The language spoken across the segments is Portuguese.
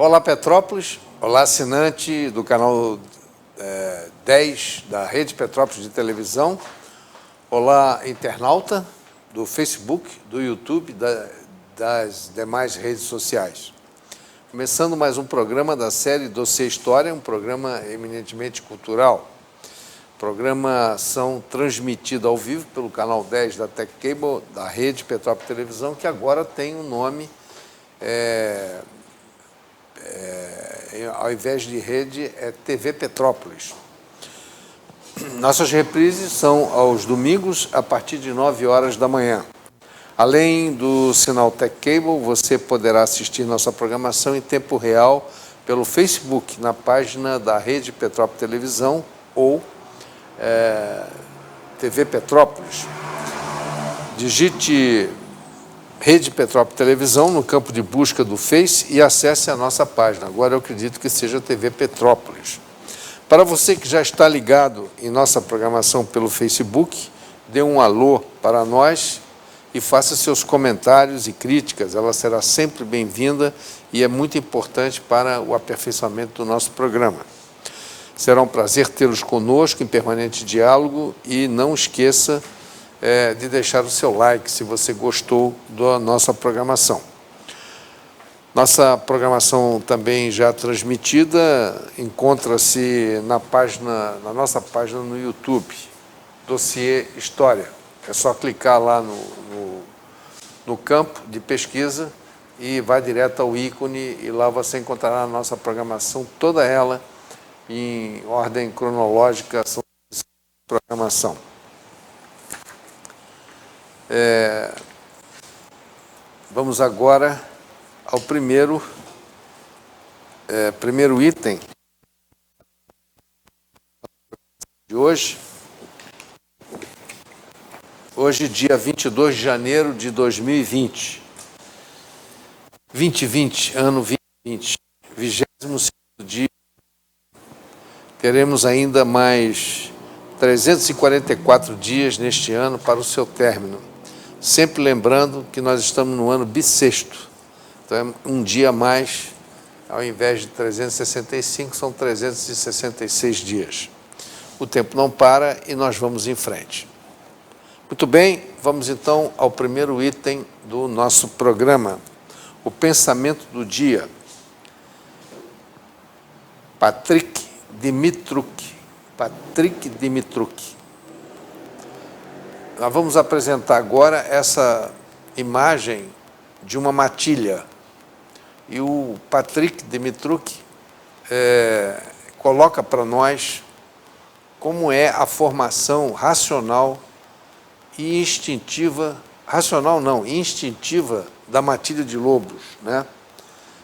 Olá, Petrópolis. Olá, assinante do canal 10 da Rede Petrópolis de televisão. Olá, internauta do Facebook, do YouTube, das demais redes sociais. Começando mais um programa da série Dossiê História, um programa eminentemente cultural. Programação transmitida ao vivo pelo canal 10 da Tech Cable, da Rede Petrópolis Televisão, que agora tem um nome, ao invés de rede, é TV Petrópolis. Nossas reprises são aos domingos, a partir de 9 horas da manhã. Além do sinal Tech Cable, você poderá assistir nossa programação em tempo real pelo Facebook, na página da Rede Petrópolis Televisão ou TV Petrópolis. Digite Rede Petrópolis Televisão no campo de busca do Face e acesse a nossa página. Agora eu acredito que seja TV Petrópolis. Para você que já está ligado em nossa programação pelo Facebook, dê um alô para nós e faça seus comentários e críticas. Ela será sempre bem-vinda e é muito importante para o aperfeiçoamento do nosso programa. Será um prazer tê-los conosco em permanente diálogo e não esqueça de deixar o seu like se você gostou da nossa programação. Nossa programação também já transmitida encontra-se na nossa página no YouTube, Dossiê História. É só clicar lá no campo de pesquisa e vai direto ao ícone e lá você encontrará a nossa programação, toda ela em ordem cronológica, são programação. Vamos agora ao primeiro item de hoje. Hoje, dia 22 de janeiro de 2020. 2020, ano 2020, 22º dia. Teremos ainda mais 344 dias neste ano para o seu término. Sempre lembrando que nós estamos no ano bissexto. Então, é um dia a mais, ao invés de 365, são 366 dias. O tempo não para e nós vamos em frente. Muito bem, vamos então ao primeiro item do nosso programa, o pensamento do dia. Patrick Dimitruk. Nós vamos apresentar agora essa imagem de uma matilha. E o Patrick Dimitruk coloca para nós como é a formação racional e instintiva, instintiva da matilha de lobos, né?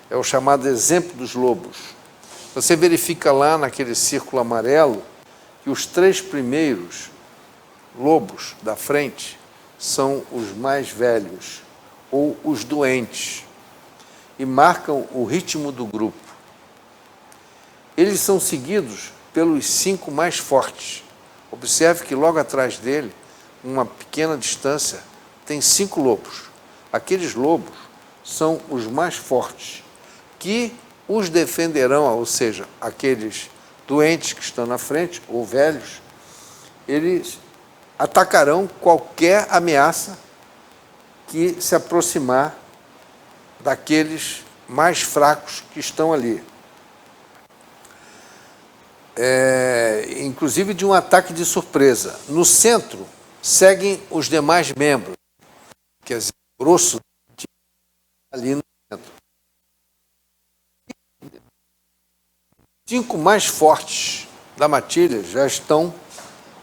É o chamado exemplo dos lobos. Você verifica lá naquele círculo amarelo que os 3 primeiros lobos da frente são os mais velhos ou os doentes e marcam o ritmo do grupo. Eles são seguidos pelos 5 mais fortes. Observe que logo atrás dele, uma pequena distância, tem 5 lobos. Aqueles lobos são os mais fortes, que os defenderão, ou seja, aqueles doentes que estão na frente, ou velhos, eles atacarão qualquer ameaça que se aproximar daqueles mais fracos que estão ali. Inclusive de um ataque de surpresa. No centro, seguem os demais membros, quer dizer, grosso ali no centro. 5 mais fortes da matilha já estão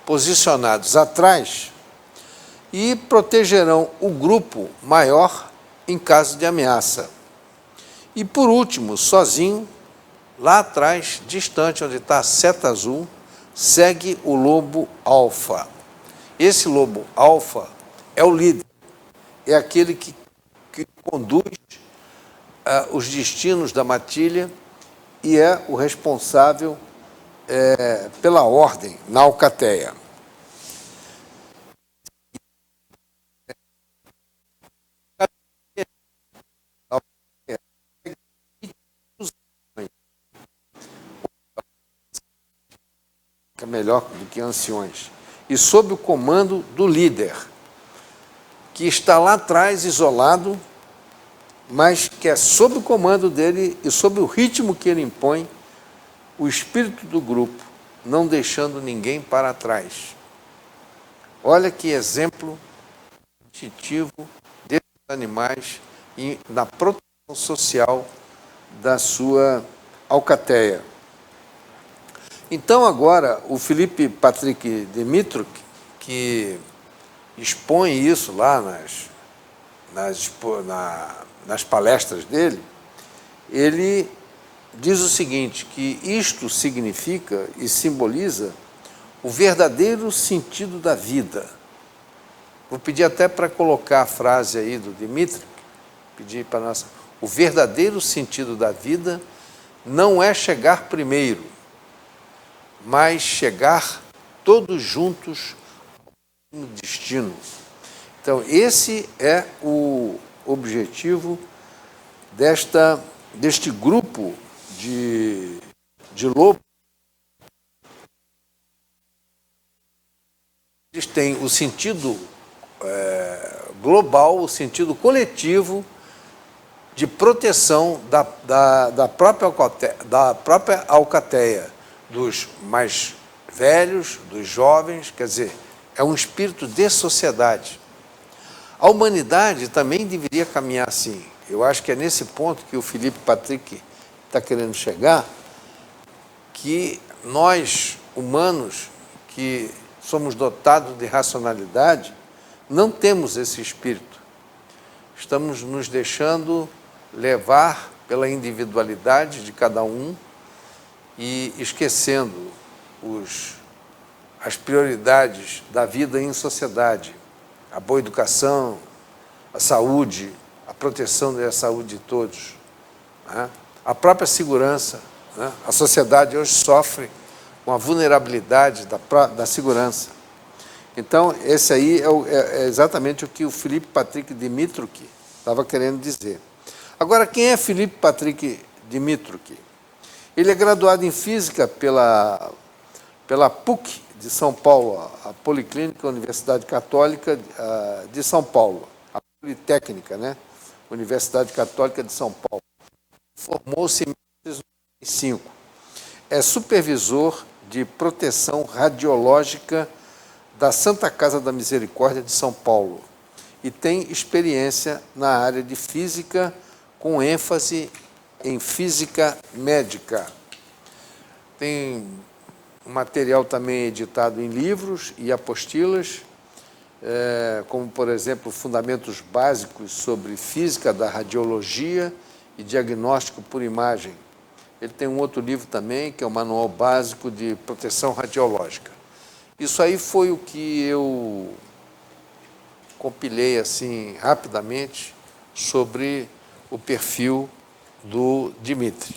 posicionados atrás e protegerão o grupo maior em caso de ameaça. E, por último, sozinho, lá atrás, distante, onde está a seta azul, segue o lobo alfa. Esse lobo alfa é o líder, é aquele que conduz os destinos da matilha e é o responsável pela ordem na alcateia. melhor do que anciões, e sob o comando do líder, que está lá atrás, isolado, mas que é sob o comando dele e sob o ritmo que ele impõe, o espírito do grupo, não deixando ninguém para trás. Olha que exemplo instintivo desses animais e na proteção social da sua alcateia. Então, agora, o Philippe Patrick Dmytryk, que expõe isso lá nas palestras dele, ele diz o seguinte, que isto significa e simboliza o verdadeiro sentido da vida. Vou pedir até para colocar a frase aí do Dmytryk, pedir para nós. O verdadeiro sentido da vida não é chegar primeiro, mas chegar todos juntos ao mesmo destino. Então, esse é o objetivo deste grupo de lobos. Eles têm o sentido global, o sentido coletivo de proteção da própria alcateia, dos mais velhos, dos jovens, quer dizer, é um espírito de sociedade. A humanidade também deveria caminhar assim. Eu acho que é nesse ponto que o Philippe Patrick está querendo chegar, que nós, humanos, que somos dotados de racionalidade, não temos esse espírito. Estamos nos deixando levar pela individualidade de cada um e esquecendo as prioridades da vida em sociedade, a boa educação, a saúde, a proteção da saúde de todos, né? A própria segurança, né? A sociedade hoje sofre com a vulnerabilidade da segurança. Então, esse aí é exatamente o que o Philippe Patrick Dmytryk estava querendo dizer. Agora, quem é Philippe Patrick Dmytryk? Ele é graduado em Física pela PUC de São Paulo, a Policlínica Universidade Católica de São Paulo, a Politécnica, né? Universidade Católica de São Paulo. Formou-se em 1995. É supervisor de proteção radiológica da Santa Casa da Misericórdia de São Paulo e tem experiência na área de física, com ênfase em física médica. Tem um material também editado em livros e apostilas, como, por exemplo, Fundamentos Básicos sobre Física da Radiologia e Diagnóstico por Imagem. Ele tem um outro livro também, que é o Manual Básico de Proteção Radiológica. Isso aí foi o que eu compilei assim rapidamente sobre o perfil do Dmitry.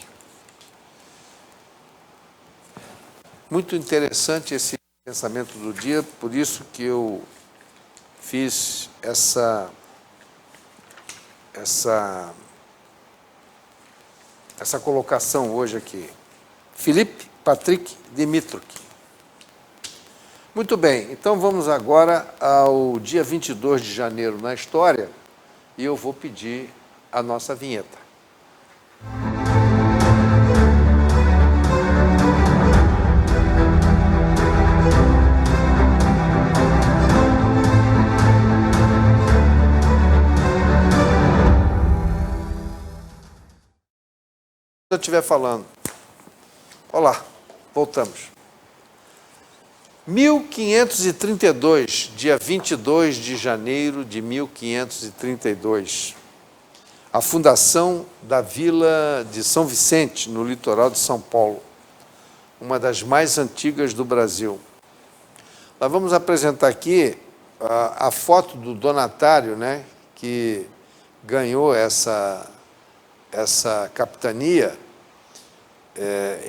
Muito interessante esse pensamento do dia, por isso que eu fiz essa colocação hoje aqui. Philippe Patrick Dmytryk. Muito bem, então vamos agora ao dia 22 de janeiro na história e eu vou pedir a nossa vinheta. Se eu estiver falando. Olá, voltamos. 1532, dia 22 de janeiro de 1532, a fundação da vila de São Vicente, no litoral de São Paulo, uma das mais antigas do Brasil. Nós vamos apresentar aqui a foto do donatário, né, que ganhou essa capitania.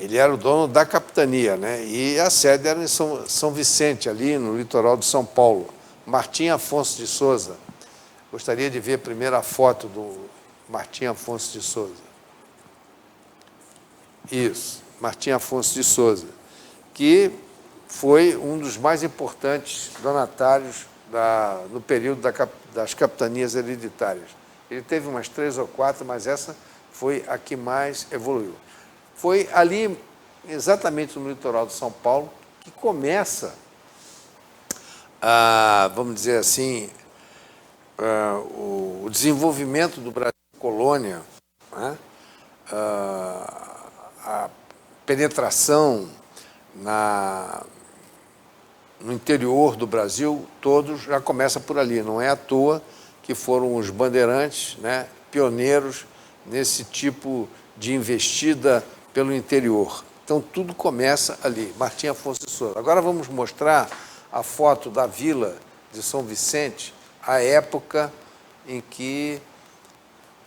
Ele era o dono da capitania, né? E a sede era em São Vicente, ali no litoral de São Paulo. Martim Afonso de Souza. Gostaria de ver a primeira foto do Martim Afonso de Souza. Isso, Martim Afonso de Souza, que foi um dos mais importantes donatários no período das capitanias hereditárias. Ele teve umas 3 ou 4, mas essa foi a que mais evoluiu. Foi ali, exatamente no litoral de São Paulo, que começa vamos dizer assim, o desenvolvimento do Brasil colônia, né? A penetração no interior do Brasil, todos já começa por ali. Não é à toa que foram os bandeirantes, né, pioneiros nesse tipo de investida pelo interior. Então, tudo começa ali, Martim Afonso de Souza. Agora vamos mostrar a foto da vila de São Vicente, a época em que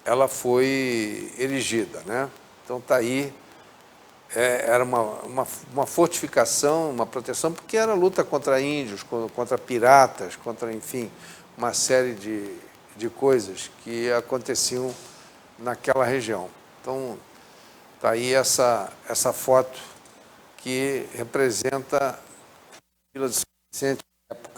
ela foi erigida, né? Então, está aí, era uma fortificação, uma proteção, porque era luta contra índios, contra piratas, contra, enfim, uma série de coisas que aconteciam naquela região. Então, está aí essa foto que representa a Vila de São Vicente, na época,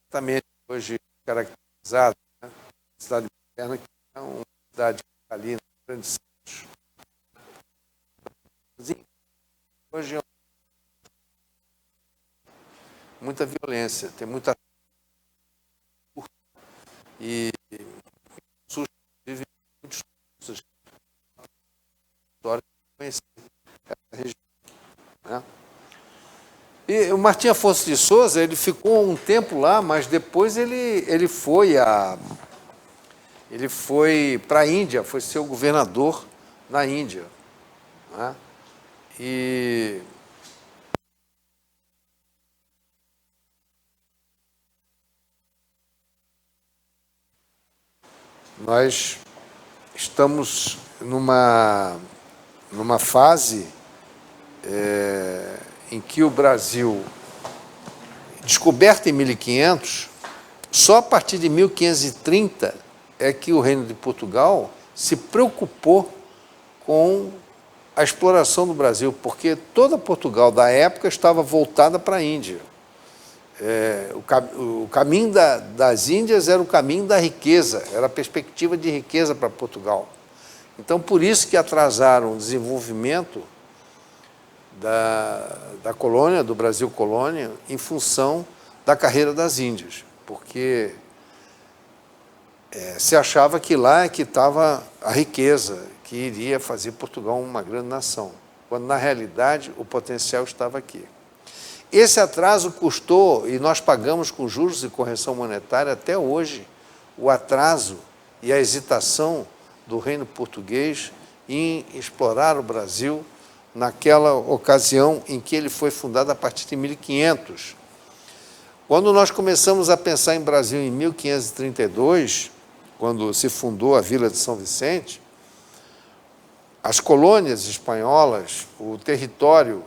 exatamente hoje caracterizada, né? Cidade moderna, que é uma cidade ali no Grande Santos. Hoje é muita violência, tem muita e vive muitos histórias de conhecer essa região, né? E o Martim Afonso de Souza, ele ficou um tempo lá, mas depois ele foi para a Índia, foi ser o governador na Índia, né? E nós estamos numa fase em que o Brasil, descoberto em 1500, só a partir de 1530 é que o Reino de Portugal se preocupou com a exploração do Brasil, porque toda Portugal da época estava voltada para a Índia. O caminho das Índias era o caminho da riqueza, era a perspectiva de riqueza para Portugal. Então, por isso que atrasaram o desenvolvimento da colônia, do Brasil colônia, em função da carreira das Índias, porque se achava que lá é que estava a riqueza que iria fazer Portugal uma grande nação, quando, na realidade, o potencial estava aqui. Esse atraso custou, e nós pagamos com juros e correção monetária até hoje, o atraso e a hesitação do reino português em explorar o Brasil naquela ocasião em que ele foi fundado a partir de 1500. Quando nós começamos a pensar em Brasil em 1532, quando se fundou a Vila de São Vicente, as colônias espanholas, o território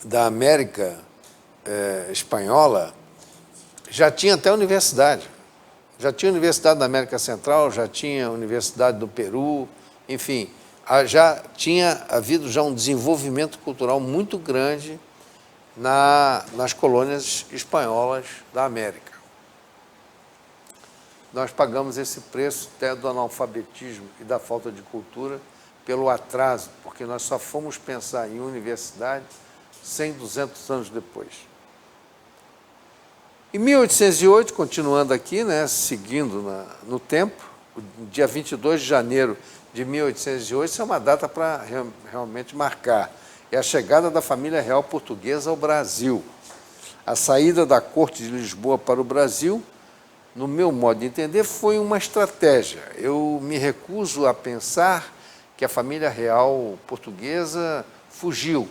da América espanhola, já tinha até universidade. Já tinha universidade da América Central, já tinha universidade do Peru, enfim, já tinha havido já um desenvolvimento cultural muito grande nas colônias espanholas da América. Nós pagamos esse preço até do analfabetismo e da falta de cultura pelo atraso, porque nós só fomos pensar em universidade 100, 200 anos depois. Em 1808, continuando aqui, né, seguindo no tempo, o dia 22 de janeiro de 1808, isso é uma data para realmente marcar. É a chegada da família real portuguesa ao Brasil. A saída da corte de Lisboa para o Brasil, no meu modo de entender, foi uma estratégia. Eu me recuso a pensar que a família real portuguesa fugiu.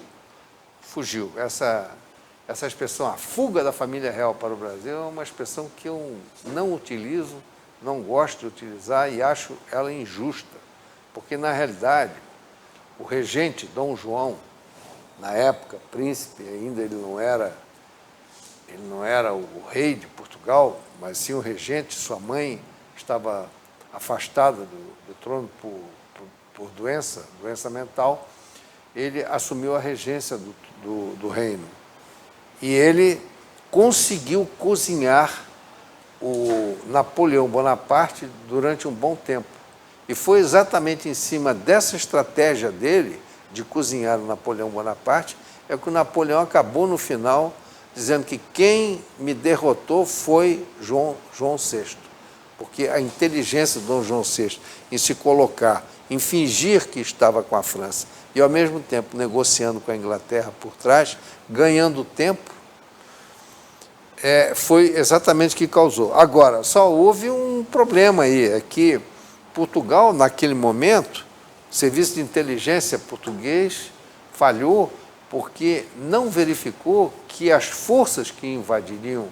Essa expressão, a fuga da família real para o Brasil, é uma expressão que eu não utilizo, não gosto de utilizar e acho ela injusta, porque, na realidade, o regente Dom João, na época, príncipe, ainda ele não era o rei de Portugal, mas sim o regente, sua mãe estava afastada do trono por doença mental, ele assumiu a regência do reino. E ele conseguiu cozinhar o Napoleão Bonaparte durante um bom tempo. E foi exatamente em cima dessa estratégia dele, de cozinhar o Napoleão Bonaparte, é que o Napoleão acabou no final dizendo que quem me derrotou foi João VI. Porque a inteligência de Dom João VI em se colocar, em fingir que estava com a França e, ao mesmo tempo, negociando com a Inglaterra por trás, ganhando tempo, foi exatamente o que causou. Agora, só houve um problema aí, é que Portugal, naquele momento, o serviço de inteligência português falhou porque não verificou que as forças que invadiriam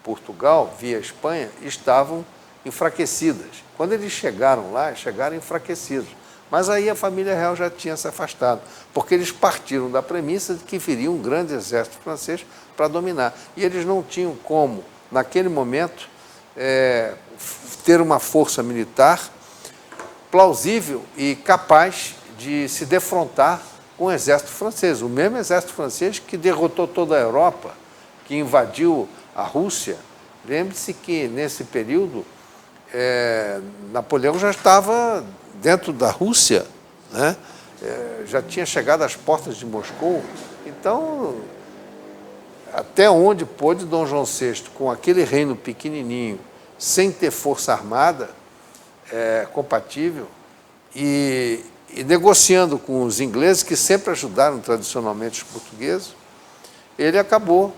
Portugal, via Espanha, estavam enfraquecidas. Quando eles chegaram lá, chegaram enfraquecidos. Mas aí a família real já tinha se afastado, porque eles partiram da premissa de que viria um grande exército francês para dominar. E eles não tinham como, naquele momento, ter uma força militar plausível e capaz de se defrontar com o exército francês. O mesmo exército francês que derrotou toda a Europa, que invadiu a Rússia. Lembre-se que, nesse período, Napoleão já estava dentro da Rússia, né? Já tinha chegado às portas de Moscou. Então, até onde pôde Dom João VI, com aquele reino pequenininho, sem ter força armada compatível, e negociando com os ingleses, que sempre ajudaram tradicionalmente os portugueses, ele acabou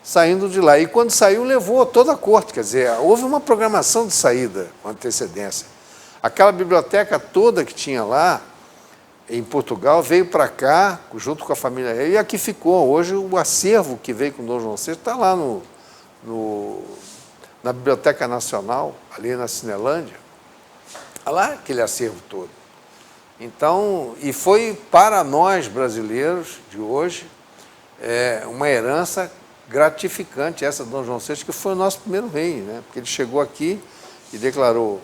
saindo de lá. E quando saiu, levou toda a corte, quer dizer, houve uma programação de saída com antecedência. Aquela biblioteca toda que tinha lá, em Portugal, veio para cá, junto com a família real, e aqui ficou. Hoje, o acervo que veio com Dom João VI está lá na Biblioteca Nacional, ali na Cinelândia. Olha lá aquele acervo todo. Então, e foi para nós brasileiros de hoje uma herança gratificante essa de Dom João VI, que foi o nosso primeiro rei, né? Porque ele chegou aqui e declarou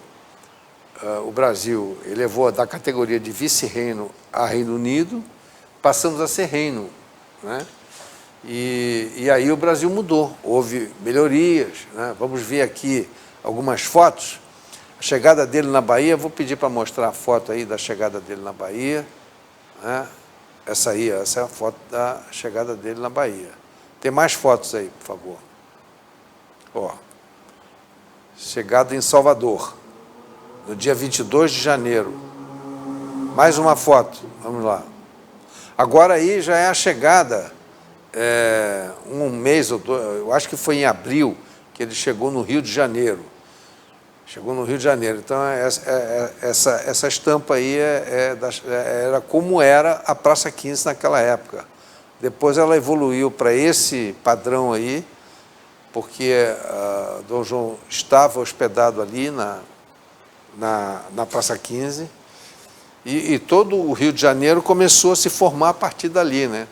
o Brasil, elevou da categoria de vice-reino a Reino Unido, passamos a ser reino, né? E aí o Brasil mudou, houve melhorias, né? Vamos ver aqui algumas fotos. A chegada dele na Bahia, vou pedir para mostrar a foto aí da chegada dele na Bahia, né? Essa é a foto da chegada dele na Bahia. Tem mais fotos aí, por favor. Ó, chegada em Salvador, no dia 22 de janeiro. Mais uma foto, vamos lá. Agora aí já é a chegada, um mês ou dois, eu acho que foi em abril, que ele chegou no Rio de Janeiro. Chegou no Rio de Janeiro. Então, essa estampa aí era como era a Praça 15 naquela época. Depois ela evoluiu para esse padrão aí, porque Dom João estava hospedado ali na Praça 15, e todo o Rio de Janeiro começou a se formar a partir dali, né?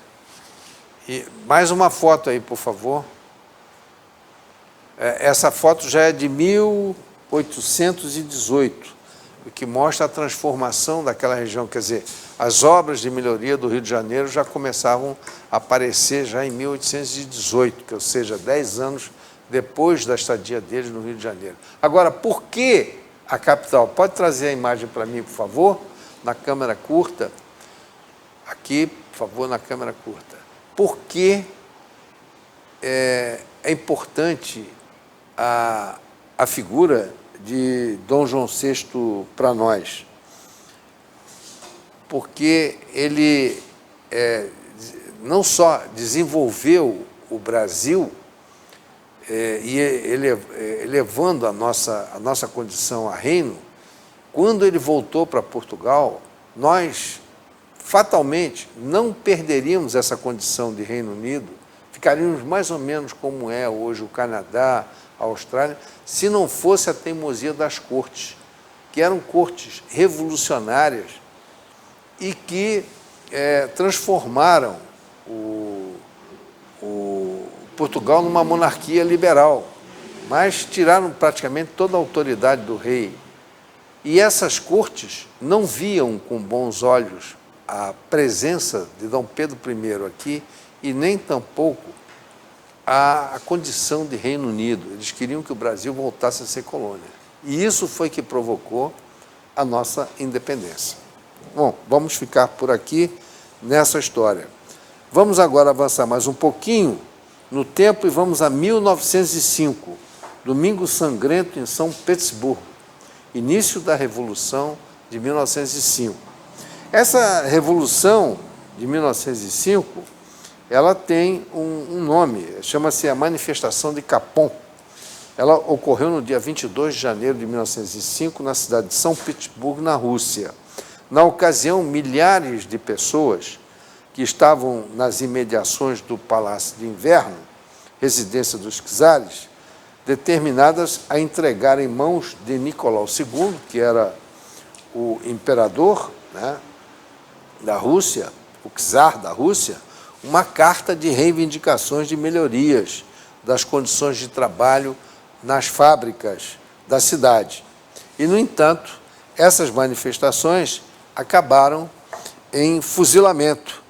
E mais uma foto aí, por favor. Essa foto já é de 1818, o que mostra a transformação daquela região. Quer dizer, as obras de melhoria do Rio de Janeiro já começavam a aparecer já em 1818, ou seja, 10 anos depois da estadia deles no Rio de Janeiro. Agora, por que a capital? Pode trazer a imagem para mim, por favor, na câmera curta. Aqui, por favor, na câmera curta. Por que é importante a figura de Dom João VI para nós? Porque ele não só desenvolveu o Brasil, elevando a nossa condição a reino, quando ele voltou para Portugal, nós fatalmente não perderíamos essa condição de Reino Unido, ficaríamos mais ou menos como é hoje o Canadá, a Austrália, se não fosse a teimosia das cortes, que eram cortes revolucionárias e que transformaram Portugal numa monarquia liberal, mas tiraram praticamente toda a autoridade do rei. E essas cortes não viam com bons olhos a presença de Dom Pedro I aqui, e nem tampouco a condição de Reino Unido. Eles queriam que o Brasil voltasse a ser colônia. E isso foi que provocou a nossa independência. Bom, vamos ficar por aqui nessa história. Vamos agora avançar mais um pouquinho no tempo e vamos a 1905, Domingo Sangrento em São Petersburgo, início da Revolução de 1905. Essa Revolução de 1905, ela tem um nome, chama-se a Manifestação de Capon. Ela ocorreu no dia 22 de janeiro de 1905, na cidade de São Petersburgo, na Rússia. Na ocasião, milhares de pessoas que estavam nas imediações do Palácio de Inverno, residência dos czares, determinadas a entregar em mãos de Nicolau II, que era o imperador, né, da Rússia, o czar da Rússia, uma carta de reivindicações de melhorias das condições de trabalho nas fábricas da cidade. E, no entanto, essas manifestações acabaram em fuzilamento.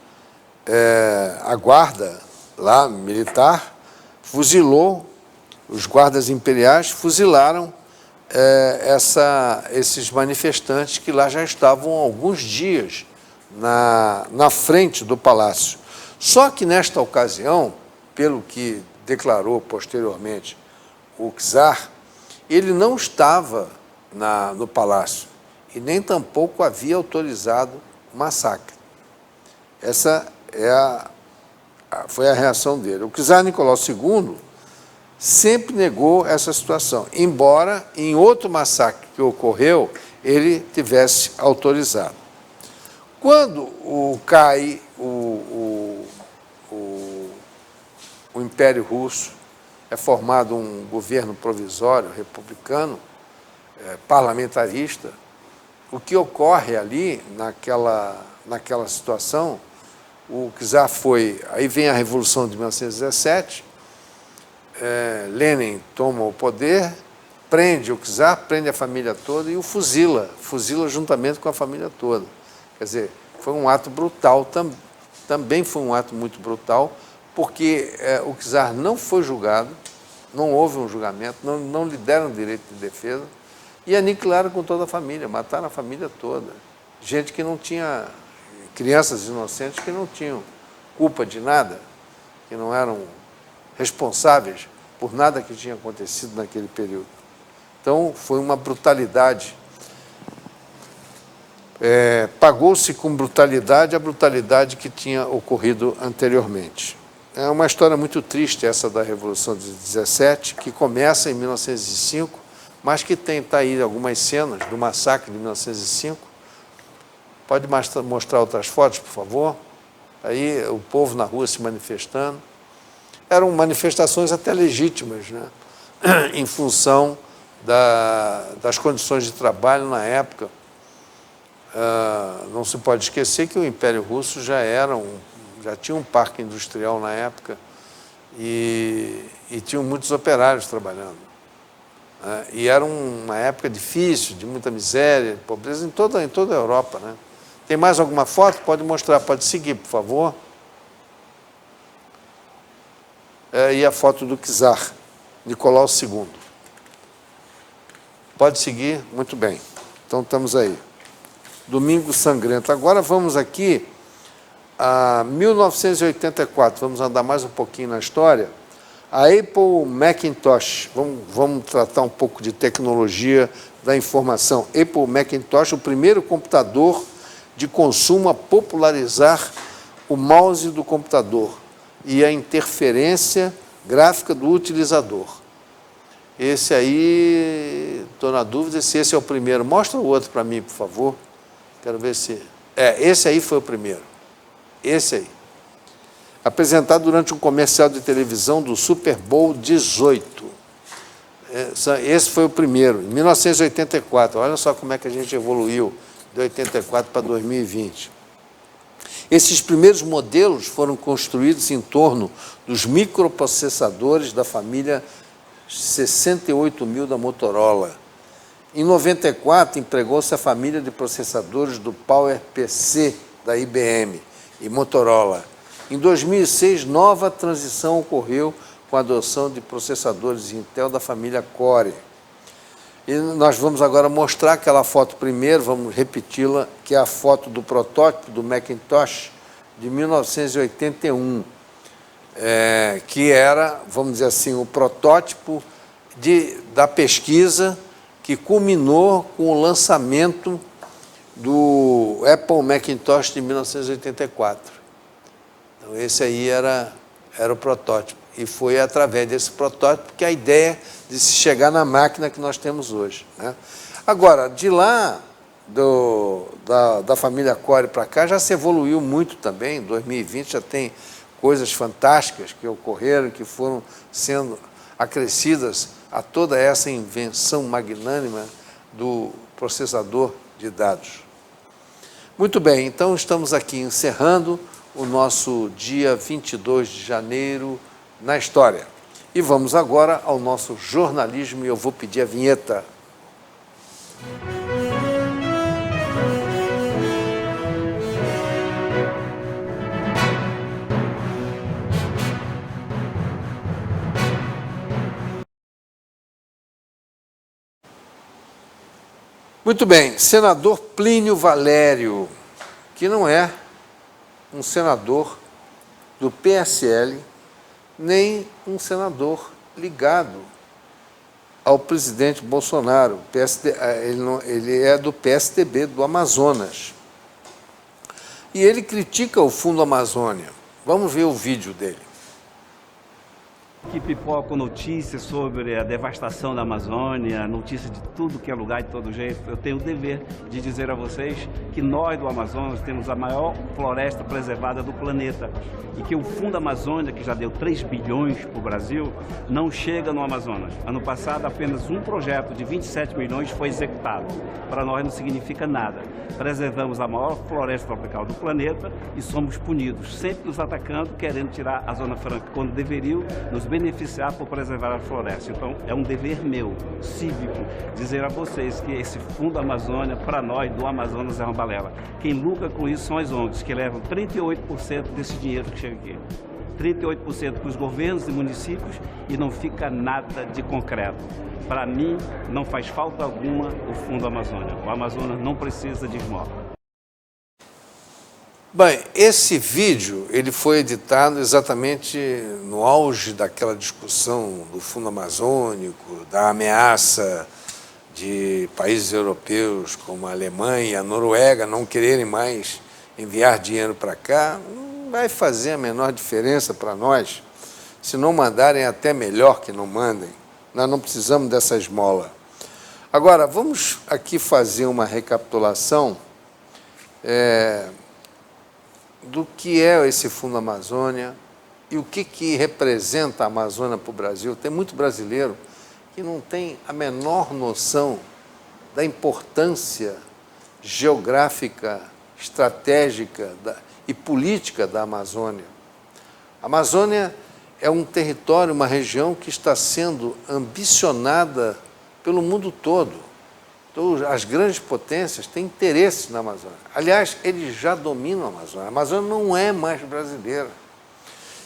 A guarda lá, militar, fuzilou, os guardas imperiais fuzilaram esses manifestantes que lá já estavam há alguns dias na frente do palácio. Só que, nesta ocasião, pelo que declarou posteriormente o czar, ele não estava no palácio e nem tampouco havia autorizado o massacre. Essa foi a reação dele. O czar Nicolau II sempre negou essa situação, embora em outro massacre que ocorreu, ele tivesse autorizado. Quando cai o Império Russo, é formado um governo provisório, republicano, parlamentarista, o que ocorre ali, naquela situação, o czar foi... Aí vem a Revolução de 1917, Lenin toma o poder, prende o czar, prende a família toda e o fuzila juntamente com a família toda. Quer dizer, foi um ato brutal, também foi um ato muito brutal, porque o czar não foi julgado, não houve um julgamento, não lhe deram direito de defesa, e aniquilaram com toda a família, mataram a família toda. Gente que não tinha, crianças inocentes que não tinham culpa de nada, que não eram responsáveis por nada que tinha acontecido naquele período. Então, foi uma brutalidade. Pagou-se com brutalidade a brutalidade que tinha ocorrido anteriormente. É uma história muito triste essa da Revolução de 17, que começa em 1905, mas que está aí algumas cenas do massacre de 1905. Pode mostrar outras fotos, por favor? Aí o povo na rua se manifestando. Eram manifestações até legítimas, né? Em função das condições de trabalho na época. Não se pode esquecer que o Império Russo já tinha um parque industrial na época e tinham muitos operários trabalhando. E era uma época difícil, de muita miséria, de pobreza, em toda a Europa, né? Tem mais alguma foto? Pode mostrar, pode seguir, por favor. E a foto do czar, Nicolau II. Pode seguir? Muito bem. Então, estamos aí. Domingo Sangrento. Agora vamos aqui a 1984. Vamos andar mais um pouquinho na história. A Apple Macintosh. Vamos tratar um pouco de tecnologia da informação. Apple Macintosh, o primeiro computador de consumo a popularizar o mouse do computador e a interferência gráfica do utilizador. Esse aí, estou na dúvida se esse é o primeiro. Mostra o outro para mim, por favor. Quero ver se... esse aí foi o primeiro. Esse aí. Apresentado durante um comercial de televisão do Super Bowl 18. Esse foi o primeiro, em 1984. Olha só como é que a gente evoluiu de 84 para 2020. Esses primeiros modelos foram construídos em torno dos microprocessadores da família 68000 da Motorola. Em 94, empregou-se a família de processadores do PowerPC da IBM e Motorola. Em 2006, nova transição ocorreu com a adoção de processadores Intel da família Core. E nós vamos agora mostrar aquela foto primeiro, vamos repeti-la, que é a foto do protótipo do Macintosh de 1981, que era, vamos dizer assim, o protótipo da pesquisa que culminou com o lançamento do Apple Macintosh de 1984. Então, esse aí era o protótipo. E foi através desse protótipo que a ideia de se chegar na máquina que nós temos hoje, né? Agora, de lá, da família Core para cá, já se evoluiu muito também. Em 2020 já tem coisas fantásticas que ocorreram, que foram sendo acrescidas a toda essa invenção magnânima do processador de dados. Muito bem, então estamos aqui encerrando o nosso dia 22 de janeiro na história. E vamos agora ao nosso jornalismo e eu vou pedir a vinheta. Muito bem, senador Plínio Valério, que não é um senador do PSL, nem um senador ligado ao presidente Bolsonaro. Ele é do PSDB, do Amazonas. E ele critica o Fundo Amazônia. Vamos ver o vídeo dele. Que pipocam notícias sobre a devastação da Amazônia, notícias de tudo que é lugar, de todo jeito. Eu tenho o dever de dizer a vocês que nós do Amazonas temos a maior floresta preservada do planeta e que o Fundo Amazônia, que já deu 3 bilhões para o Brasil, não chega no Amazonas. Ano passado, apenas um projeto de 27 milhões foi executado. Para nós não significa nada. Preservamos a maior floresta tropical do planeta e somos punidos, sempre nos atacando, querendo tirar a Zona Franca, quando deveriam nos beneficiar por preservar a floresta. Então, é um dever meu, cívico, dizer a vocês que esse Fundo Amazônia, para nós, do Amazonas, é uma balela. Quem lucra com isso são as ONGs, que levam 38% desse dinheiro que chega aqui. 38% para os governos e municípios e não fica nada de concreto. Para mim, não faz falta alguma o Fundo Amazônia. O Amazonas não precisa de esmola. Bem, esse vídeo ele foi editado exatamente no auge daquela discussão do Fundo Amazônico, da ameaça de países europeus como a Alemanha e a Noruega não quererem mais enviar dinheiro para cá. Não vai fazer a menor diferença para nós. Se não mandarem, até melhor que não mandem. Nós não precisamos dessa esmola. Agora, vamos aqui fazer uma recapitulação do que é esse Fundo Amazônia e o que representa a Amazônia para o Brasil. Tem muito brasileiro que não tem a menor noção da importância geográfica, estratégica e política da Amazônia. A Amazônia é um território, uma região que está sendo ambicionada pelo mundo todo. Então, as grandes potências têm interesse na Amazônia. Aliás, eles já dominam a Amazônia. A Amazônia não é mais brasileira.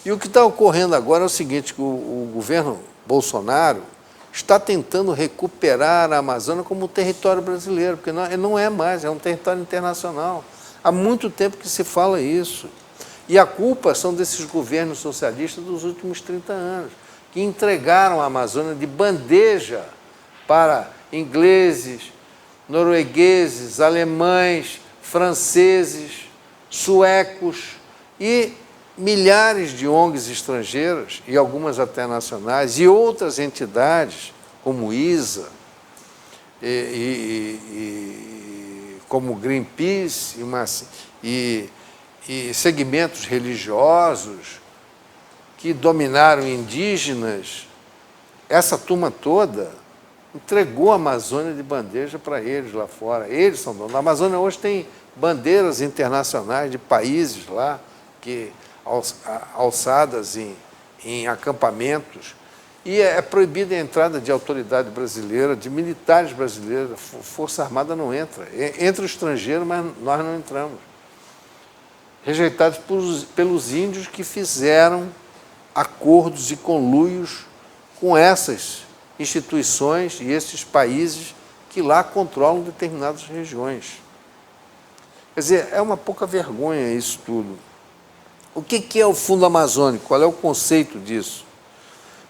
E o que está ocorrendo agora é o seguinte, que o governo Bolsonaro está tentando recuperar a Amazônia como território brasileiro, porque não é mais, é um território internacional. Há muito tempo que se fala isso. E a culpa são desses governos socialistas dos últimos 30 anos, que entregaram a Amazônia de bandeja para ingleses, noruegueses, alemães, franceses, suecos e milhares de ONGs estrangeiras, e algumas até nacionais, e outras entidades, como ISA, como Greenpeace, e segmentos religiosos que dominaram indígenas. Essa turma toda entregou a Amazônia de bandeja para eles lá fora. Eles são donos. A Amazônia hoje tem bandeiras internacionais de países lá, alçadas em acampamentos, e é proibida a entrada de autoridade brasileira, de militares brasileiros. A Força Armada não entra. Entra o estrangeiro, mas nós não entramos. Rejeitados pelos índios que fizeram acordos e conluios com essas instituições e esses países que lá controlam determinadas regiões. Quer dizer, é uma pouca vergonha isso tudo. O que é o Fundo Amazônico? Qual é o conceito disso?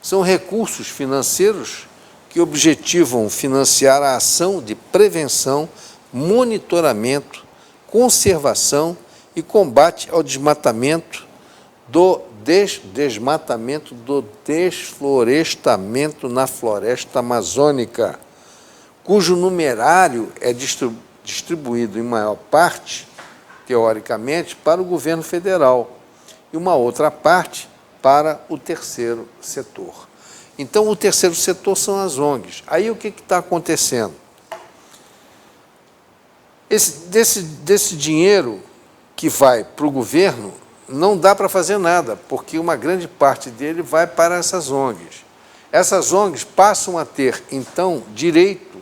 São recursos financeiros que objetivam financiar a ação de prevenção, monitoramento, conservação e combate ao desmatamento, do desflorestamento na floresta amazônica, cujo numerário é distribuído em maior parte, teoricamente, para o governo federal e uma outra parte para o terceiro setor. Então, o terceiro setor são as ONGs. Aí, o que está acontecendo? Desse dinheiro que vai para o governo, não dá para fazer nada, porque uma grande parte dele vai para essas ONGs. Essas ONGs passam a ter, então, direito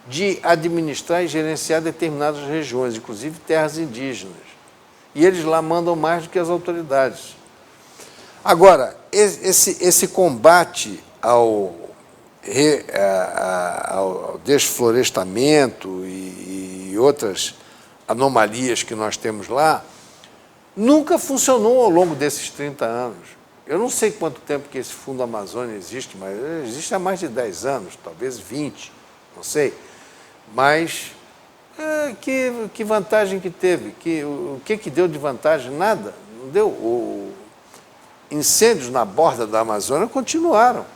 de administrar e gerenciar determinadas regiões, inclusive terras indígenas. E eles lá mandam mais do que as autoridades. Agora, esse combate ao desflorestamento e outras anomalias que nós temos lá, nunca funcionou ao longo desses 30 anos. Eu não sei quanto tempo que esse Fundo Amazônia existe, mas existe há mais de 10 anos, talvez 20, não sei. Mas que vantagem que teve? O que deu de vantagem? Nada. Não deu. Incêndios na borda da Amazônia continuaram.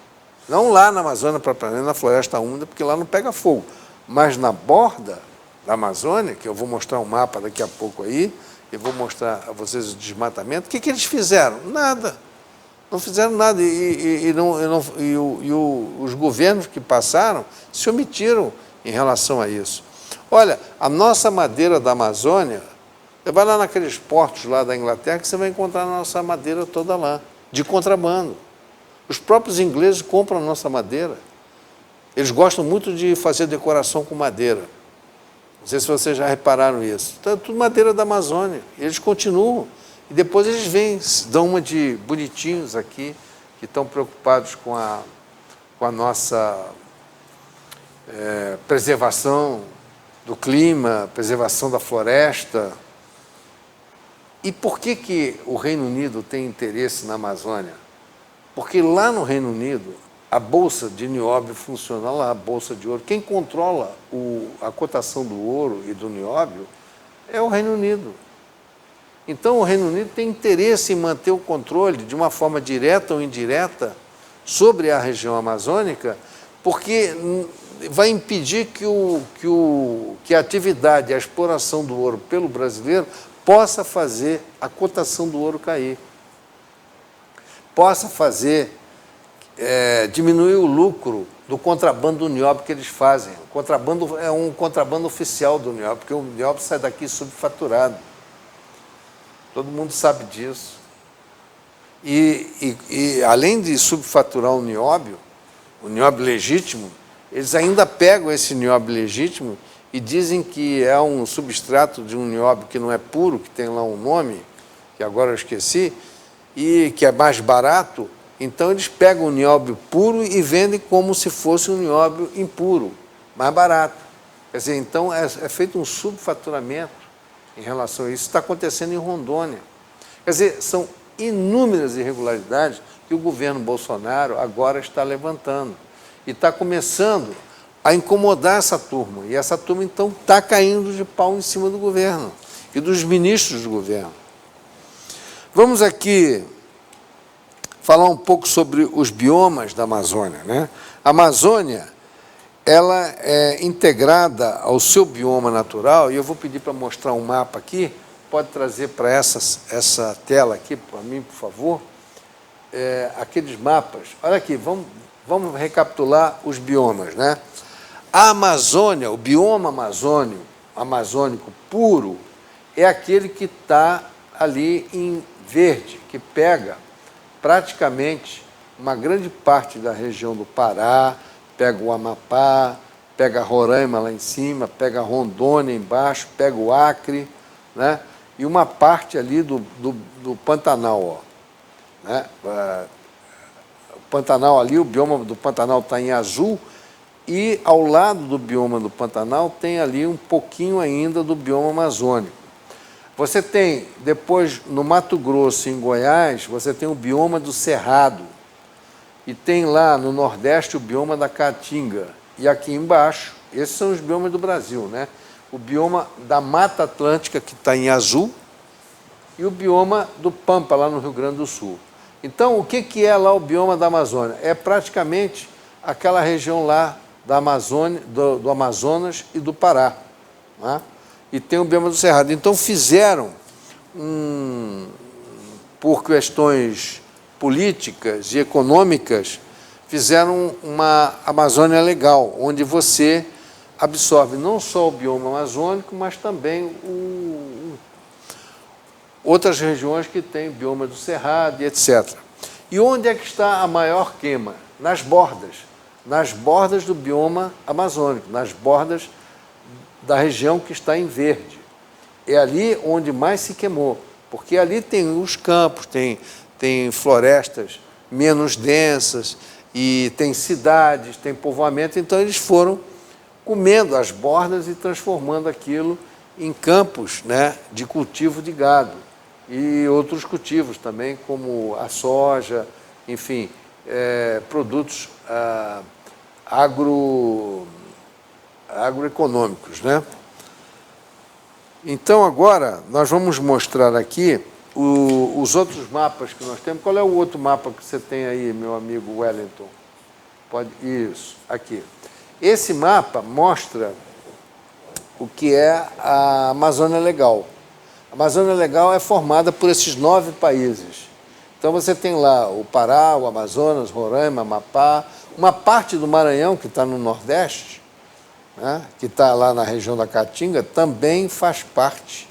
Não lá na Amazônia, propriamente na floresta úmida, porque lá não pega fogo. Mas na borda da Amazônia, que eu vou mostrar um mapa daqui a pouco aí, eu vou mostrar a vocês o desmatamento, o que eles fizeram? Nada. Não fizeram nada. Os governos que passaram se omitiram em relação a isso. Olha, a nossa madeira da Amazônia, você vai lá naqueles portos lá da Inglaterra que você vai encontrar a nossa madeira toda lá, de contrabando. Os próprios ingleses compram a nossa madeira. Eles gostam muito de fazer decoração com madeira. Não sei se vocês já repararam isso. Então, é tudo madeira da Amazônia. Eles continuam. E depois eles vêm, dão uma de bonitinhos aqui, que estão preocupados com a nossa preservação do clima, preservação da floresta. E por que o Reino Unido tem interesse na Amazônia? Porque lá no Reino Unido, a Bolsa de Nióbio funciona lá, a Bolsa de Ouro. Quem controla a cotação do ouro e do nióbio é o Reino Unido. Então, o Reino Unido tem interesse em manter o controle, de uma forma direta ou indireta, sobre a região amazônica, porque vai impedir que a atividade, a exploração do ouro pelo brasileiro possa fazer a cotação do ouro cair, possa fazer diminuir o lucro do contrabando do nióbio que eles fazem. O contrabando é um contrabando oficial do nióbio, porque o nióbio sai daqui subfaturado. Todo mundo sabe disso. E além de subfaturar o nióbio legítimo, eles ainda pegam esse nióbio legítimo e dizem que é um substrato de um nióbio que não é puro, que tem lá um nome, que agora eu esqueci, e que é mais barato. Então, eles pegam o nióbio puro e vendem como se fosse um nióbio impuro, mais barato. Quer dizer, então, é feito um subfaturamento em relação a isso. Isso está acontecendo em Rondônia. Quer dizer, são inúmeras irregularidades que o governo Bolsonaro agora está levantando. E está começando a incomodar essa turma. E essa turma, então, está caindo de pau em cima do governo e dos ministros do governo. Vamos aqui falar um pouco sobre os biomas da Amazônia, né? A Amazônia, ela é integrada ao seu bioma natural, e eu vou pedir para mostrar um mapa aqui, pode trazer para essa tela aqui, para mim, por favor, aqueles mapas. Olha aqui, vamos recapitular os biomas, né? A Amazônia, o bioma amazônico puro, é aquele que está ali em verde, que pega praticamente uma grande parte da região do Pará, pega o Amapá, pega Roraima lá em cima, pega Rondônia embaixo, pega o Acre, né? E uma parte ali do Pantanal, ó, né? Pantanal ali, o bioma do Pantanal está em azul, e ao lado do bioma do Pantanal tem ali um pouquinho ainda do bioma amazônico. Você tem, depois, no Mato Grosso e em Goiás, você tem o bioma do Cerrado, e tem lá no Nordeste o bioma da Caatinga. E aqui embaixo, esses são os biomas do Brasil, né? O bioma da Mata Atlântica, que está em azul, e o bioma do Pampa, lá no Rio Grande do Sul. Então, o que é lá o bioma da Amazônia? É praticamente aquela região lá da Amazônia, do Amazonas e do Pará, né? E tem o bioma do Cerrado. Então, fizeram, por questões políticas e econômicas, fizeram uma Amazônia legal, onde você absorve não só o bioma amazônico, mas também outras regiões que têm bioma do Cerrado e etc. E onde é que está a maior queima? Nas bordas do bioma amazônico, nas bordas da região que está em verde. É ali onde mais se queimou, porque ali tem os campos, tem florestas menos densas, e tem cidades, tem povoamento, então eles foram comendo as bordas e transformando aquilo em campos, né, de cultivo de gado e outros cultivos também, como a soja, enfim, produtos agroeconômicos, né? Então, agora, nós vamos mostrar aqui os outros mapas que nós temos. Qual é o outro mapa que você tem aí, meu amigo Wellington? Isso, aqui. Esse mapa mostra o que é a Amazônia Legal. A Amazônia Legal é formada por esses 9 países. Então, você tem lá o Pará, o Amazonas, Roraima, Amapá, uma parte do Maranhão, que está no Nordeste, né, que está lá na região da Caatinga, também faz parte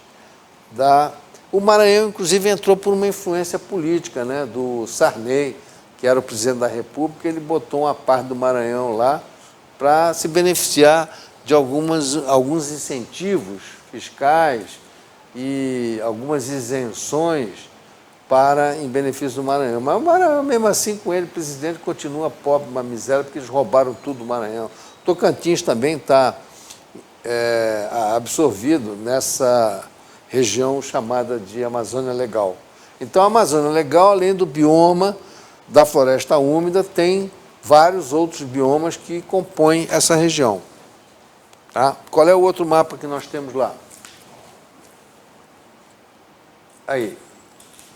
da... O Maranhão, inclusive, entrou por uma influência política, né, do Sarney, que era o presidente da República. Ele botou uma parte do Maranhão lá para se beneficiar de alguns incentivos fiscais e algumas isenções em benefício do Maranhão. Mas o Maranhão, mesmo assim, com ele, o presidente continua pobre, uma miséria, porque eles roubaram tudo do Maranhão. Tocantins também está absorvido nessa região chamada de Amazônia Legal. Então, a Amazônia Legal, além do bioma da floresta úmida, tem vários outros biomas que compõem essa região. Tá? Qual é o outro mapa que nós temos lá? Aí.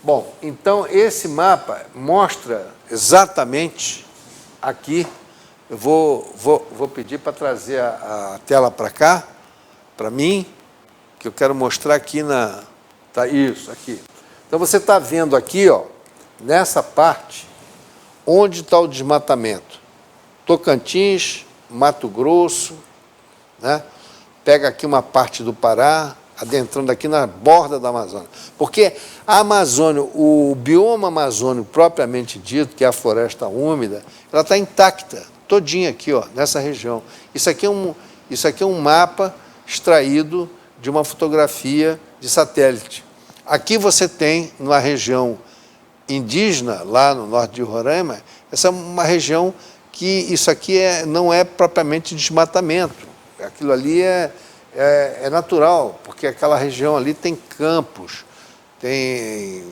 Bom, então, esse mapa mostra exatamente aqui. Eu vou pedir para trazer a tela para cá, para mim, que eu quero mostrar aqui na... Tá, isso, aqui. Então, você está vendo aqui, ó, nessa parte, onde está o desmatamento. Tocantins, Mato Grosso, né? Pega aqui uma parte do Pará, adentrando aqui na borda da Amazônia. Porque a Amazônia, o bioma amazônico propriamente dito, que é a floresta úmida, ela está intacta, todinha aqui, ó, nessa região. Isso aqui é um mapa extraído de uma fotografia de satélite. Aqui você tem, numa região indígena, lá no norte de Roraima, essa é uma região que isso aqui não é propriamente desmatamento. Aquilo ali é natural, porque aquela região ali tem campos, tem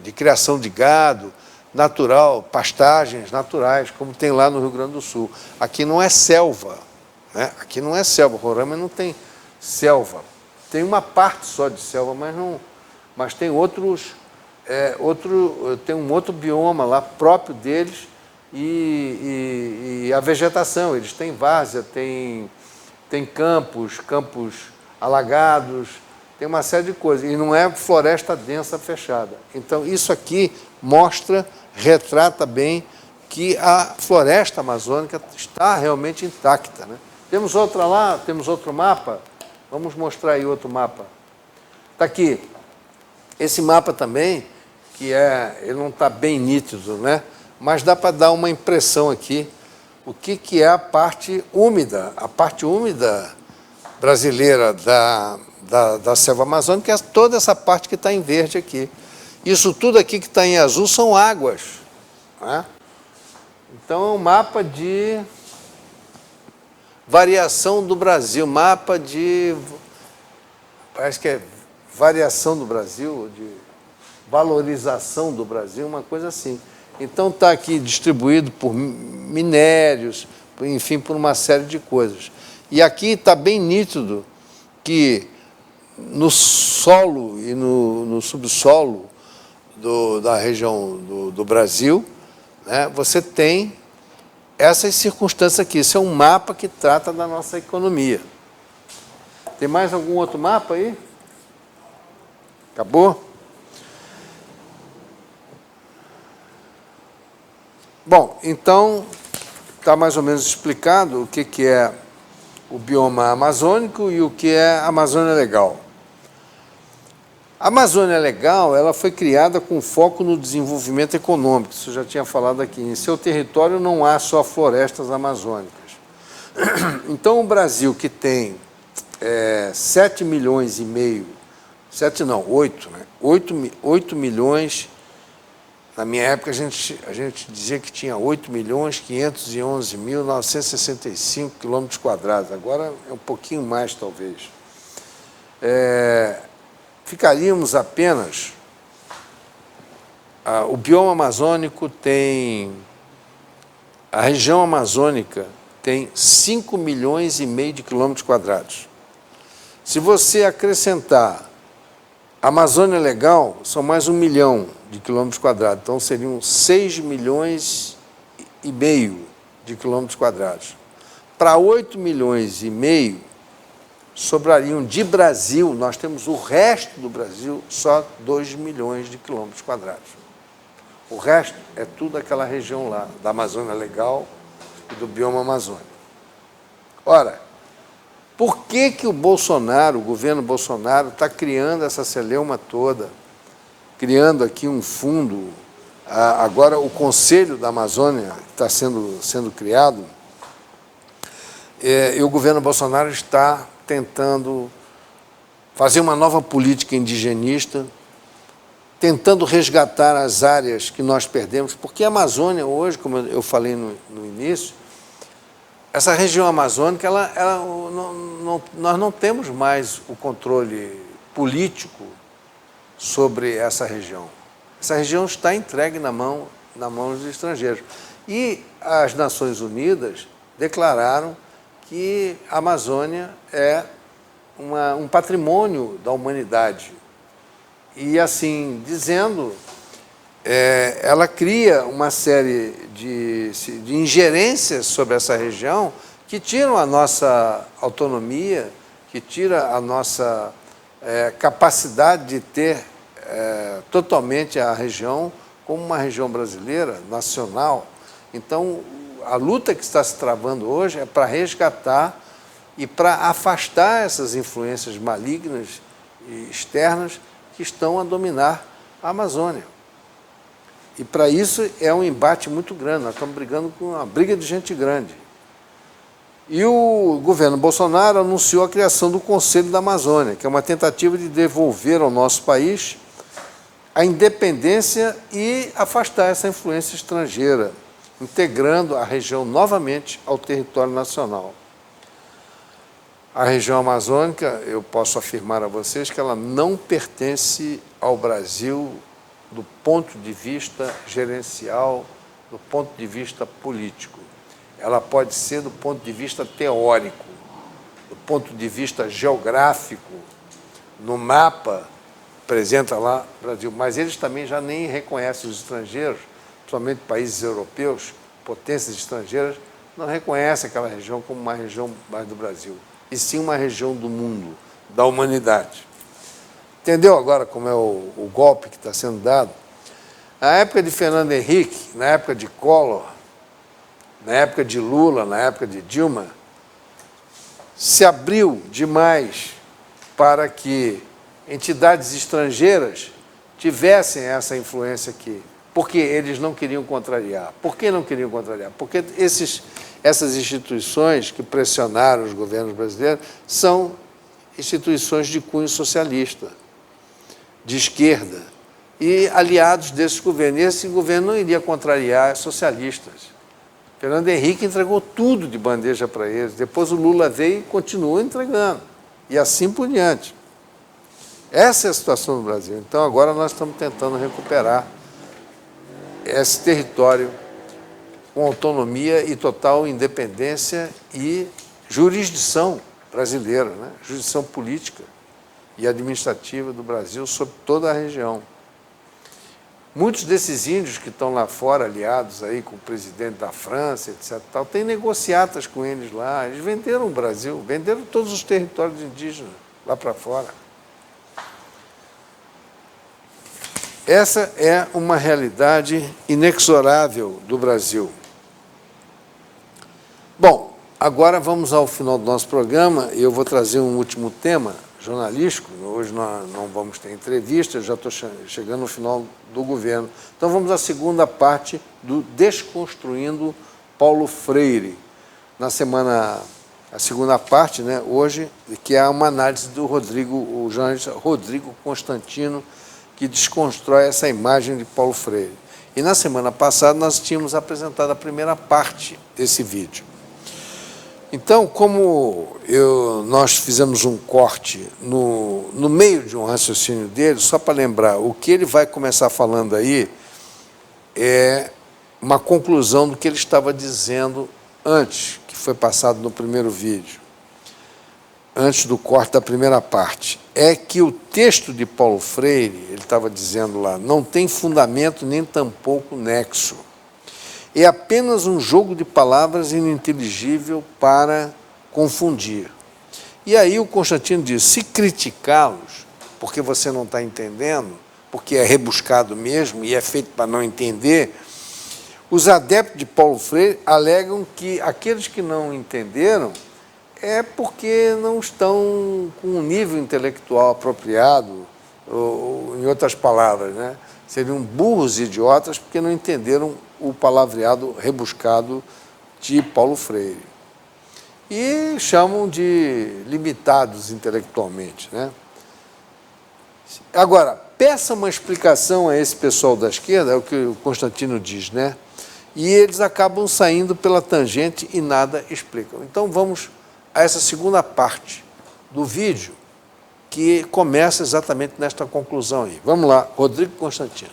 de criação de gado natural, pastagens naturais, como tem lá no Rio Grande do Sul. Aqui não é selva, né? Aqui não é selva, Roraima não tem selva. Tem uma parte só de selva, mas tem tem um outro bioma lá próprio deles e a vegetação. Eles têm várzea, tem campos alagados, tem uma série de coisas. E não é floresta densa fechada. Então, isso aqui retrata bem que a floresta amazônica está realmente intacta, né? Temos outra lá, temos outro mapa. Vamos mostrar aí outro mapa. Está aqui. Esse mapa também, ele não está bem nítido, né? Mas dá para dar uma impressão aqui o que é a parte úmida brasileira da selva amazônica, é toda essa parte que está em verde aqui. Isso tudo aqui que está em azul são águas, né? Então, é um mapa de variação do Brasil, mapa de, parece que é variação do Brasil, de valorização do Brasil, uma coisa assim. Então, está aqui distribuído por minérios, enfim, por uma série de coisas. E aqui está bem nítido que no solo e no subsolo da região do Brasil, né, você tem essas circunstâncias aqui. Isso é um mapa que trata da nossa economia. Tem mais algum outro mapa aí? Acabou? Bom, então, está mais ou menos explicado o que é o bioma amazônico e o que é a Amazônia Legal. A Amazônia Legal, ela foi criada com foco no desenvolvimento econômico, isso eu já tinha falado aqui. Em seu território não há só florestas amazônicas. Então, o Brasil, que tem 7 milhões e meio, 7 não, 8, né? 8 milhões, na minha época a gente dizia que tinha 8.511.965 quilômetros quadrados, agora é um pouquinho mais, talvez. Ficaríamos apenas... o bioma amazônico tem... A região amazônica tem 5 milhões e meio de quilômetros quadrados. Se você acrescentar a Amazônia Legal, são mais 1 milhão de quilômetros quadrados. Então, seriam 6 milhões e meio de quilômetros quadrados. Para 8 milhões e meio, sobrariam de Brasil, nós temos o resto do Brasil, só 2 milhões de quilômetros quadrados. O resto é tudo aquela região lá, da Amazônia Legal e do bioma amazônico. Ora, por que o Bolsonaro, o governo Bolsonaro, está criando essa celeuma toda, criando aqui um fundo, agora o Conselho da Amazônia está sendo criado, e o governo Bolsonaro está tentando fazer uma nova política indigenista, tentando resgatar as áreas que nós perdemos, porque a Amazônia hoje, como eu falei no início, essa região amazônica, nós não temos mais o controle político sobre essa região. Essa região está entregue na mão dos estrangeiros. E as Nações Unidas declararam que a Amazônia é um patrimônio da humanidade. E, assim, dizendo, ela cria uma série de ingerências sobre essa região que tiram a nossa autonomia, que tira a nossa capacidade de ter totalmente a região como uma região brasileira, nacional. Então, a luta que está se travando hoje é para resgatar e para afastar essas influências malignas e externas que estão a dominar a Amazônia. E, para isso, é um embate muito grande. Nós estamos brigando com uma briga de gente grande. E o governo Bolsonaro anunciou a criação do Conselho da Amazônia, que é uma tentativa de devolver ao nosso país a independência e afastar essa influência estrangeira, integrando a região novamente ao território nacional. A região amazônica, eu posso afirmar a vocês que ela não pertence ao Brasil do ponto de vista gerencial, do ponto de vista político. Ela pode ser do ponto de vista teórico, do ponto de vista geográfico. No mapa, apresenta lá o Brasil, mas eles também já nem reconhecem os estrangeiros, principalmente países europeus, potências estrangeiras, não reconhecem aquela região como uma região mais do Brasil, e sim uma região do mundo, da humanidade. Entendeu agora como é o golpe que está sendo dado? Na época de Fernando Henrique, na época de Collor, na época de Lula, na época de Dilma, se abriu demais para que entidades estrangeiras tivessem essa influência aqui, porque eles não queriam contrariar. Por que não queriam contrariar? Porque essas instituições que pressionaram os governos brasileiros são instituições de cunho socialista, de esquerda, e aliados desses governos. E esse governo não iria contrariar socialistas, Fernando Henrique entregou tudo de bandeja para eles. Depois o Lula veio e continuou entregando. E assim por diante. Essa é a situação do Brasil. Então agora nós estamos tentando recuperar esse território com autonomia e total independência e jurisdição brasileira, né? Jurisdição política e administrativa do Brasil sobre toda a região. Muitos desses índios que estão lá fora, aliados aí com o presidente da França, etc., tal, têm negociatas com eles lá. Eles venderam o Brasil, venderam todos os territórios indígenas lá para fora. Essa é uma realidade inexorável do Brasil. Bom, agora vamos ao final do nosso programa e eu vou trazer um último tema jornalístico. Hoje nós não vamos ter entrevista, já estou chegando no final do governo. Então vamos à segunda parte do Desconstruindo Paulo Freire. Na semana, a segunda parte, né, hoje, que é uma análise do o jornalista Rodrigo Constantino, que desconstrói essa imagem de Paulo Freire. E na semana passada nós tínhamos apresentado a primeira parte desse vídeo. Então, como nós fizemos um corte no meio de um raciocínio dele, só para lembrar, o que ele vai começar falando aí é uma conclusão do que ele estava dizendo antes, que foi passado no primeiro vídeo, antes do corte da primeira parte. É que o texto de Paulo Freire, ele estava dizendo lá, não tem fundamento nem tampouco nexo. É apenas um jogo de palavras ininteligível para confundir. E aí o Constantino diz, se criticá-los, porque você não está entendendo, porque é rebuscado mesmo e é feito para não entender, os adeptos de Paulo Freire alegam que aqueles que não entenderam é porque não estão com um nível intelectual apropriado, ou, em outras palavras, né? Seriam burros e idiotas porque não entenderam o palavreado rebuscado de Paulo Freire. E chamam de limitados intelectualmente, né? Agora, peça uma explicação a esse pessoal da esquerda, é o que o Constantino diz, né? E eles acabam saindo pela tangente e nada explicam. Então vamos a essa segunda parte do vídeo, que começa exatamente nesta conclusão aí. Vamos lá, Rodrigo Constantino.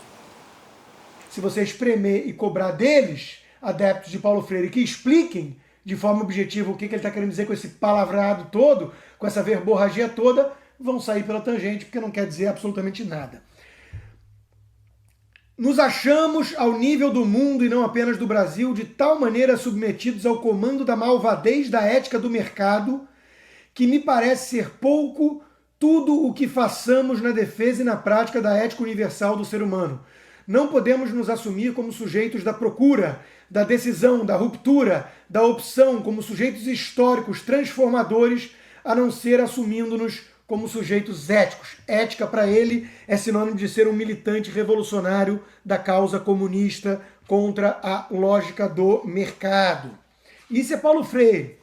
Se você espremer e cobrar deles, adeptos de Paulo Freire, que expliquem de forma objetiva o que ele está querendo dizer com esse palavrado todo, com essa verborragia toda, vão sair pela tangente, porque não quer dizer absolutamente nada. Nos achamos ao nível do mundo e não apenas do Brasil, de tal maneira submetidos ao comando da malvadez da ética do mercado, que me parece ser pouco tudo o que façamos na defesa e na prática da ética universal do ser humano. Não podemos nos assumir como sujeitos da procura, da decisão, da ruptura, da opção, como sujeitos históricos transformadores, a não ser assumindo-nos como sujeitos éticos. Ética, para ele, é sinônimo de ser um militante revolucionário da causa comunista contra a lógica do mercado. Isso é Paulo Freire.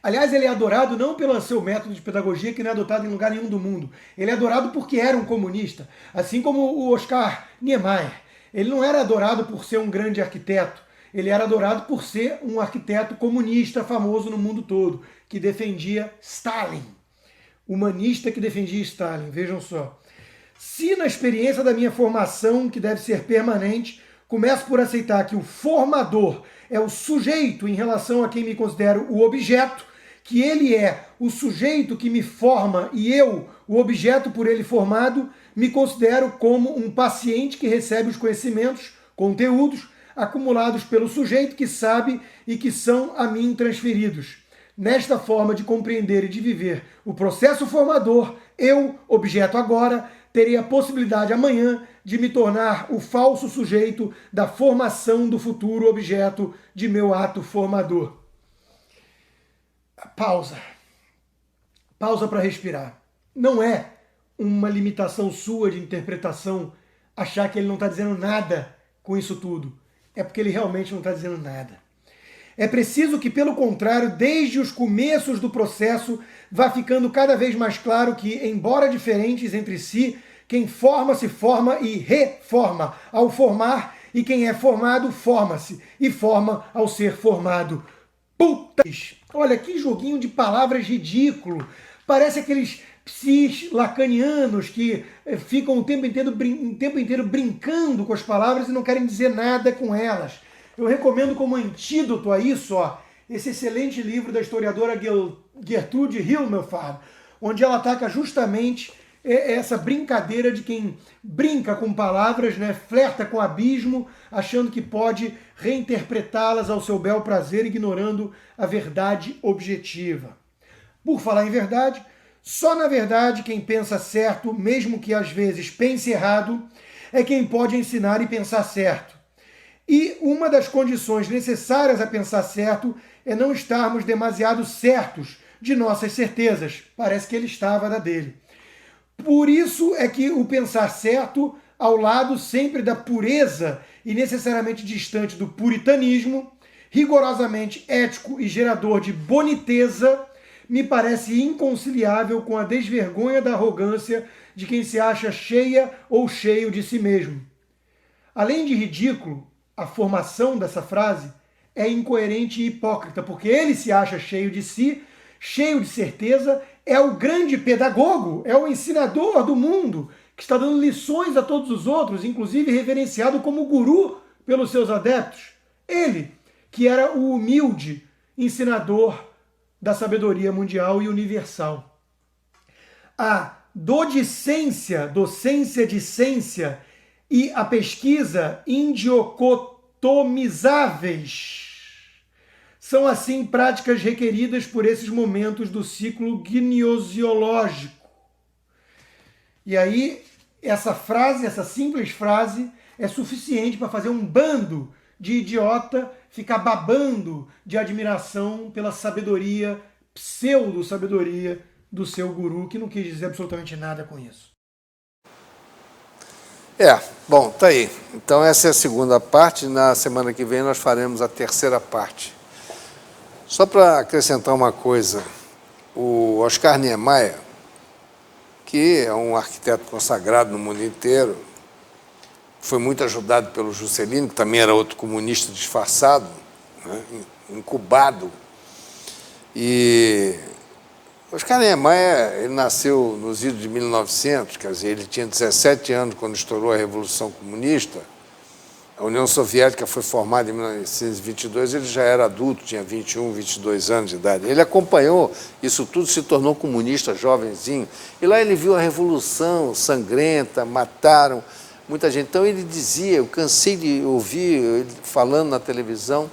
Aliás, ele é adorado não pelo seu método de pedagogia, que não é adotado em lugar nenhum do mundo. Ele é adorado porque era um comunista, assim como o Oscar Niemeyer. Ele não era adorado por ser um grande arquiteto, ele era adorado por ser um arquiteto comunista famoso no mundo todo, que defendia Stalin. Humanista que defendia Stalin, vejam só. Se na experiência da minha formação, que deve ser permanente, começo por aceitar que o formador é o sujeito em relação a quem me considero o objeto, que ele é o sujeito que me forma e eu, o objeto por ele formado, me considero como um paciente que recebe os conhecimentos, conteúdos, acumulados pelo sujeito que sabe e que são a mim transferidos. Nesta forma de compreender e de viver o processo formador, eu, objeto agora, terei a possibilidade amanhã de me tornar o falso sujeito da formação do futuro objeto de meu ato formador. Pausa. Pausa para respirar. Não é uma limitação sua de interpretação achar que ele não está dizendo nada com isso tudo. É porque ele realmente não está dizendo nada. É preciso que, pelo contrário, desde os começos do processo, vá ficando cada vez mais claro que, embora diferentes entre si, quem forma se forma e reforma, ao formar, E quem é formado, forma-se. E forma ao ser formado. Puta! Olha, que joguinho de palavras ridículo. Parece aqueles psis lacanianos que ficam o tempo inteiro brincando com as palavras e não querem dizer nada com elas. Eu recomendo como antídoto a isso, esse excelente livro da historiadora Gertrude Himmelfarb, onde ela ataca justamente essa brincadeira de quem brinca com palavras, né, flerta com o abismo, achando que pode reinterpretá-las ao seu bel prazer, ignorando a verdade objetiva. Por falar em verdade, só na verdade quem pensa certo, mesmo que às vezes pense errado, é quem pode ensinar e pensar certo. E uma das condições necessárias a pensar certo é não estarmos demasiado certos de nossas certezas. Parece que ele estava da dele. Por isso é que o pensar certo, ao lado sempre da pureza e necessariamente distante do puritanismo, rigorosamente ético e gerador de boniteza, me parece inconciliável com a desvergonha da arrogância de quem se acha cheia ou cheio de si mesmo. Além de ridículo, a formação dessa frase é incoerente e hipócrita, porque ele se acha cheio de si, cheio de certeza, é o grande pedagogo, é o ensinador do mundo, que está dando lições a todos os outros, inclusive reverenciado como guru pelos seus adeptos. Ele, que era o humilde ensinador da sabedoria mundial e universal. A docência de ciência e a pesquisa indiocotomizáveis são, assim, práticas requeridas por esses momentos do ciclo gnoseológico. E aí, essa frase, essa simples frase, é suficiente para fazer um bando de idiota ficar babando de admiração pela sabedoria, pseudo-sabedoria do seu guru, que não quis dizer absolutamente nada com isso. Bom, tá aí. Então essa é a segunda parte. Na semana que vem nós faremos a terceira parte. Só para acrescentar uma coisa, o Oscar Niemeyer, que é um arquiteto consagrado no mundo inteiro, foi muito ajudado pelo Juscelino, que também era outro comunista disfarçado, né, incubado. E Oscar Niemeyer, ele nasceu nos idos de 1900, quer dizer, ele tinha 17 anos quando estourou a Revolução Comunista. A União Soviética foi formada em 1922, ele já era adulto, tinha 21, 22 anos de idade. Ele acompanhou isso tudo, se tornou comunista jovenzinho. E lá ele viu a Revolução sangrenta, mataram muita gente. Então ele dizia, eu cansei de ouvir ele falando na televisão,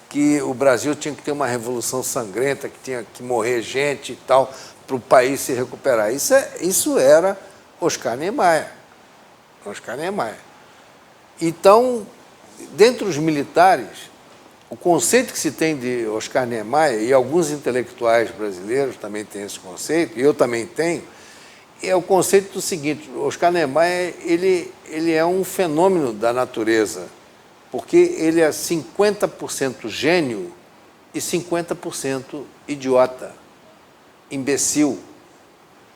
que o Brasil tinha que ter uma revolução sangrenta, que tinha que morrer gente e tal, para o país se recuperar. Isso era Oscar Niemeyer. Oscar Niemeyer. Então, dentre os militares, o conceito que se tem de Oscar Niemeyer, e alguns intelectuais brasileiros também têm esse conceito, e eu também tenho, é o conceito do seguinte: Oscar Niemeyer ele é um fenômeno da natureza, porque ele é 50% gênio e 50% idiota, imbecil.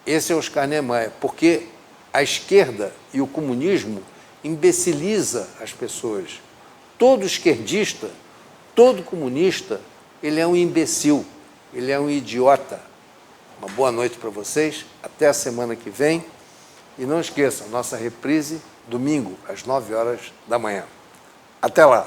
Esse é Oscar Niemeyer, porque a esquerda e o comunismo imbeciliza as pessoas. Todo esquerdista, todo comunista, ele é um imbecil, ele é um idiota. Uma boa noite para vocês, até a semana que vem. E não esqueçam, nossa reprise, domingo, às 9 horas da manhã. Até lá!